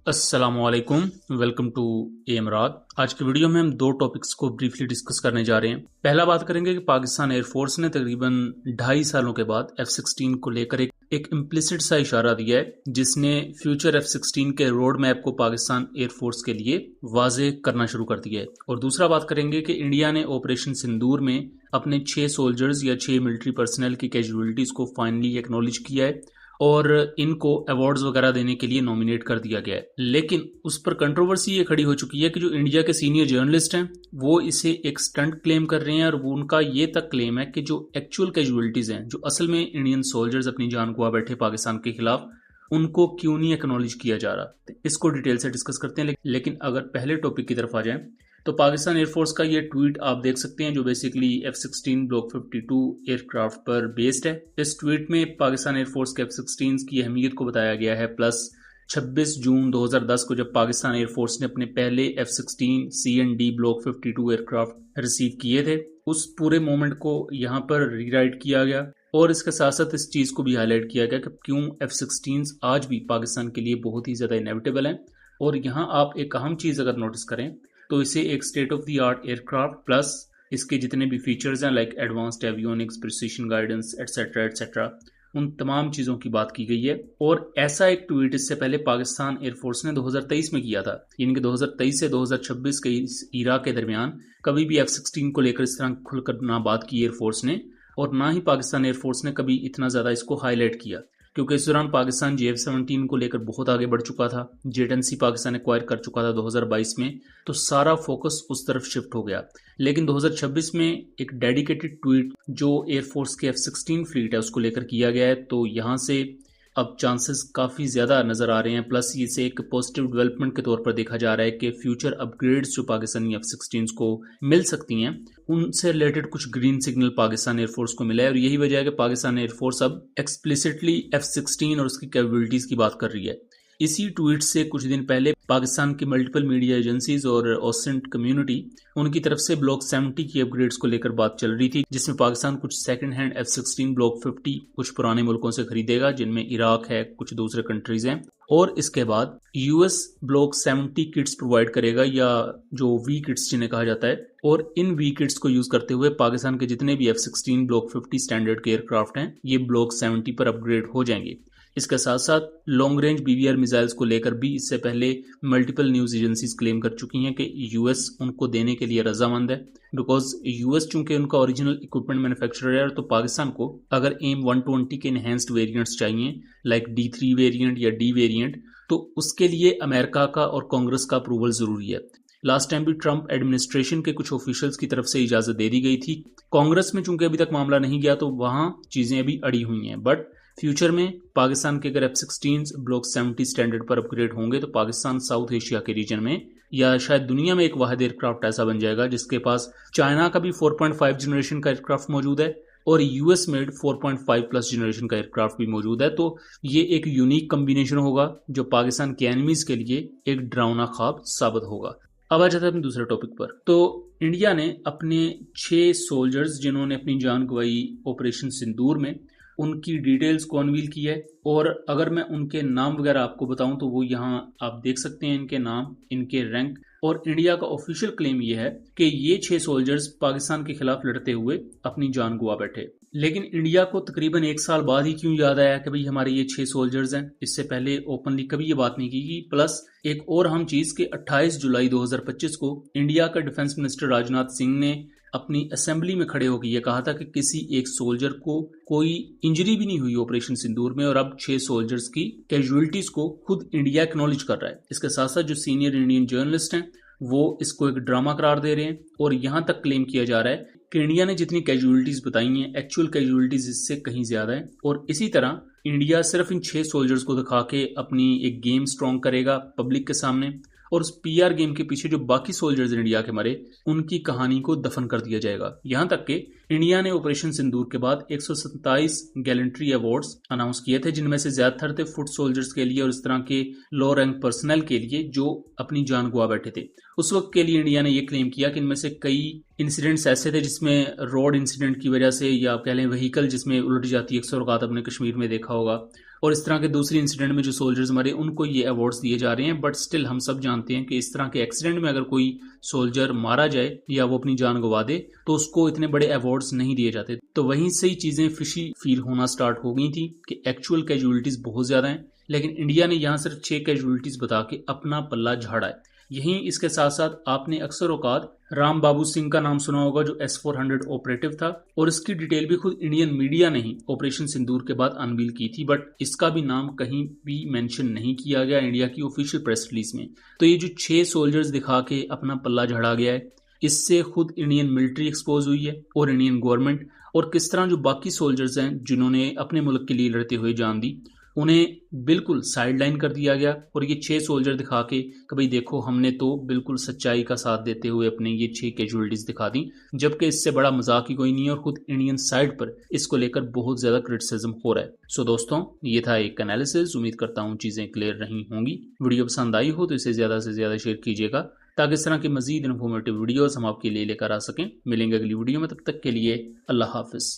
अस्सलामुअलैकुम, welcome to एमराद। आज की वीडियो में हम दो टॉपिक्स को ब्रीफली डिस्कस करने जा रहे हैं। पहला बात करेंगे कि पाकिस्तान एयरफोर्स ने तकरीबन 2.5 सालों के बाद F-16 को लेकर एक इम्प्लिसिट सा इशारा दिया है, जिसने फ्यूचर F-16 के रोड मैप को पाकिस्तान एयरफोर्स के लिए वाजे करना शुरू कर दिया है। और दूसरा बात करेंगे कि इंडिया ने ऑपरेशन सिंदूर में अपने 6 सोल्जर्स या 6 मिलिट्री पर्सनल की कैजुअलिटीज को फाइनली एक्नॉलेज किया है और इनको अवार्ड्स वगैरह देने के लिए नॉमिनेट कर दिया गया है। लेकिन उस पर कंट्रोवर्सी ये खड़ी हो चुकी है कि जो इंडिया के सीनियर जर्नलिस्ट हैं वो इसे एक स्टंट क्लेम कर रहे हैं, और वो उनका ये तक क्लेम है कि जो एक्चुअल कैजुअलिटीज हैं, जो असल में इंडियन सोल्जर्स अपनी जान गंवा बैठे पाकिस्तान के खिलाफ, उनको क्यों नहीं एक्नॉलेज किया जा रहा। इसको डिटेल से डिस्कस करते हैं। लेकिन अगर पहले टॉपिक की तरफ आ जाए तो पाकिस्तान एयरफोर्स का ये ट्वीट आप देख सकते हैं, जो बेसिकली F-16 ब्लॉक 52 एयरक्राफ्ट पर बेस्ड है। इस ट्वीट में पाकिस्तान एयरफोर्स के F-16 की अहमियत को बताया गया है। प्लस 26 जून 2010 को जब पाकिस्तान एयरफोर्स ने अपने पहले F-16 C&D block 52 aircraft receive किए थे, उस पूरे मोमेंट को यहाँ पर रीराइट किया गया। और इसके साथ साथ इस चीज को भी हाईलाइट किया गया कि क्यों F-16 आज भी पाकिस्तान के लिए बहुत ही ज्यादा इनेविटेबल है। और यहाँ आप एक अहम चीज अगर नोटिस करें तो इसे एक state of the art aircraft plus इसके जितने भी फीचर्स हैं like advanced avionics, precision guidance etcetera etcetera, उन तमाम चीज़ों की बात की गई है। और ऐसा एक ट्वीट इससे पहले पाकिस्तान एयरफोर्स ने 2023 में किया था, यानी कि 2023 से 2026 के इस ईरा के दरमियान कभी भी F-16 को लेकर इस तरह खुलकर ना बात की एयरफोर्स ने, और ना ही पाकिस्तान एयरफोर्स ने कभी इतना ज़्यादा इसको हाईलाइट किया, क्योंकि इस दौरान पाकिस्तान JF-17 को लेकर बहुत आगे बढ़ चुका था। J-10C पाकिस्तान एक्वायर कर चुका था 2022 में, तो सारा फोकस उस तरफ शिफ्ट हो गया। लेकिन 2026 में एक डेडिकेटेड ट्वीट जो एयरफोर्स के F-16 फ्लीट है उसको लेकर किया गया है, तो यहाँ से अब चांसेस काफ़ी ज़्यादा नज़र आ रहे हैं। प्लस इसे एक पॉजिटिव डेवलपमेंट के तौर पर देखा जा रहा है कि फ्यूचर अपग्रेड्स जो पाकिस्तानी F-16 को मिल सकती हैं, उनसे रिलेटेड कुछ ग्रीन सिग्नल पाकिस्तान एयरफोर्स को मिला है। और यही वजह है कि पाकिस्तान एयरफोर्स अब एक्सप्लिसिटली F-16 और उसकी कैपेबिलिटीज की बात कर रही है। इसी ट्वीट से कुछ दिन पहले पाकिस्तान की मल्टीपल मीडिया एजेंसीज और ऑसेंट कम्युनिटी, उनकी तरफ से ब्लॉक 70 की अपग्रेड्स को लेकर बात चल रही थी, जिसमें पाकिस्तान कुछ सेकंड हैंड F-16 ब्लॉक 50 कुछ पुराने मुल्कों से खरीदेगा, जिनमें इराक है, कुछ दूसरे कंट्रीज हैं। और इसके बाद US ब्लॉक 70 किट्स प्रोवाइड करेगा, या जो वी किट्स जिन्हें कहा जाता है। और इन वी किट्स को यूज करते हुए पाकिस्तान के जितने भी F-16 ब्लॉक 50 स्टैंडर्ड के एयरक्राफ्ट हैं, ये ब्लॉक 70 पर अपग्रेड हो जाएंगे। इसके साथ साथ लॉन्ग रेंज BBR मिसाइल्स को लेकर भी इससे पहले मल्टीपल न्यूज एजेंसीज क्लेम कर चुकी हैं कि US उनको देने के लिए रजामंद है, बिकॉज US चूंकि उनका ओरिजिनल इक्विपमेंट मैन्युफैक्चरर है, तो पाकिस्तान को अगर AIM-120 के इनहेंस्ड वेरिएंट्स चाहिए लाइक D3 वेरिएंट या D वेरिएंट, तो उसके लिए अमेरिका का और कांग्रेस का अप्रूवल जरूरी है। लास्ट टाइम भी ट्रंप एडमिनिस्ट्रेशन के कुछ ऑफिशियल्स की तरफ से इजाजत दे दी गई थी। कांग्रेस में चूंकि अभी तक मामला नहीं गया, तो वहां चीजें अभी अड़ी हुई हैं। बट फ्यूचर में पाकिस्तान के अगर F-16 ब्लॉक 70 स्टैंडर्ड पर अपग्रेड होंगे, तो पाकिस्तान साउथ एशिया के रीजन में या शायद दुनिया में एक वाहिद एयरक्राफ्ट ऐसा बन जाएगा जिसके पास चाइना का भी 4.5 जनरेशन का एयरक्राफ्ट मौजूद है और US मेड 4.5 प्लस जनरेशन का एयरक्राफ्ट भी मौजूद है। तो ये एक यूनिक कम्बिनेशन होगा जो पाकिस्तान के एनिमीज के लिए एक डरावना ख्वाब साबित होगा। अब आ जाते हैं अपने दूसरे टॉपिक पर। तो इंडिया ने अपने 6 सोल्जर्स जिन्होंने अपनी जान गंवाई ऑपरेशन सिंदूर में, उनकी डिटेल्स को अनवील की है। और अगर मैं उनके नाम वगैरह आपको बताऊं तो वो यहाँ आप देख सकते हैं, इनके नाम, इनके रैंक। और इंडिया का ऑफिशियल क्लेम ये है कि ये 6 सोल्जर्स पाकिस्तान के खिलाफ लड़ते हुए अपनी जान गंवा बैठे। लेकिन इंडिया को तकरीबन 1 साल बाद ही क्यों याद आया कि भाई हमारे ये 6 सोल्जर्स हैं? इससे पहले ओपनली कभी ये बात नहीं की गई। प्लस एक और अहम चीज कि 28 जुलाई 2025 को इंडिया का डिफेंस मिनिस्टर राजनाथ सिंह ने अपनी असेंबली में खड़े होकर यह कहा था कि किसी एक सोल्जर को कोई इंजरी भी नहीं हुई ऑपरेशन सिंदूर में, और अब 6 सोल्जर्स की कैजुअलिटीज को खुद इंडिया एक्नॉलेज कर रहा है। इसके साथ साथ जो सीनियर इंडियन जर्नलिस्ट हैं वो इसको एक ड्रामा करार दे रहे हैं, और यहां तक क्लेम किया जा रहा है कि इंडिया ने जितनी कैजुअलिटीज बताई हैं, एक्चुअल कैजुअलिटीज इससे कहीं ज्यादा है। और इसी तरह इंडिया सिर्फ इन 6 सोल्जर्स को दिखा के अपनी एक गेम स्ट्रॉन्ग करेगा पब्लिक के सामने, और उस PR गेम के पीछे जो बाकी सोल्जर्स इंडिया के मरे, उनकी कहानी को दफन कर दिया जाएगा। यहां तक कि इंडिया ने ऑपरेशन सिंदूर के बाद 127 गैलेंट्री अवार्ड्स अनाउंस किए थे, जिनमें से ज्यादातर थे फुट सोल्जर्स के लिए और इस तरह के लो रैंक पर्सनल के लिए जो अपनी जान गंवा बैठे थे। उस वक्त के लिए इंडिया ने यह क्लेम किया कि इनमें से कई इंसिडेंट्स ऐसे थे जिसमें रोड इंसिडेंट की वजह से, या आप कह लें व्हीकल जिसमें उलट जाती है, अक्सर औकात आपने कश्मीर में देखा होगा, और इस तरह के दूसरी इंसिडेंट में जो सोल्जर्स मरे उनको ये अवार्ड्स दिए जा रहे हैं। बट स्टिल हम सब जानते हैं कि इस तरह के एक्सीडेंट में अगर कोई सोल्जर मारा जाए या वो अपनी जान गंवा दे तो उसको इतने बड़े अवार्ड्स नहीं दिए जाते। तो वहीं से ही चीजें फिशी फील होना स्टार्ट हो गई थी कि एक्चुअल कैजुअलिटीज बहुत ज्यादा हैं, लेकिन इंडिया ने यहाँ सिर्फ 6 कैजुअलिटीज बता के अपना पल्ला झाड़ा है। यहीं इसके साथ साथ आपने अक्सर औकात राम बाबू सिंह का नाम सुना होगा, जो S-400 ऑपरेटिव था, और इसकी डिटेल भी खुद इंडियन मीडिया ने ही ऑपरेशन सिंदूर के बाद अनवील की थी, बट इसका भी नाम कहीं भी मेंशन नहीं किया गया इंडिया की ऑफिशियल प्रेस रिलीज में। तो ये जो 6 सोल्जर्स दिखा के अपना पल्ला झाड़ा गया है, इससे खुद इंडियन मिलिट्री एक्सपोज हुई है और इंडियन गवर्नमेंट, और किस तरह जो बाकी सोल्जर्स हैं जिन्होंने अपने मुल्क के लिए लड़ते हुए जान दी उन्हें बिल्कुल साइडलाइन कर दिया गया। और ये 6 सोल्जर दिखा के कि भाई देखो हमने तो बिल्कुल सच्चाई का साथ देते हुए अपने ये 6 कैजुअलिटीज दिखा दी, जबकि इससे बड़ा मजाक ही कोई नहीं है और खुद इंडियन साइड पर इसको लेकर बहुत ज्यादा क्रिटिसिज्म हो रहा है। सो दोस्तों, ये था एक एनालिसिस। उम्मीद करता हूँ चीजें क्लियर रही होंगी। वीडियो पसंद आई हो तो इसे ज्यादा से ज्यादा शेयर कीजिएगा ताकि इस तरह के मजीद इन्फॉर्मेटिव वीडियोस हम आपके लिए लेकर आ सकें। मिलेंगे अगली वीडियो में, तब तक के लिए अल्लाह हाफिज।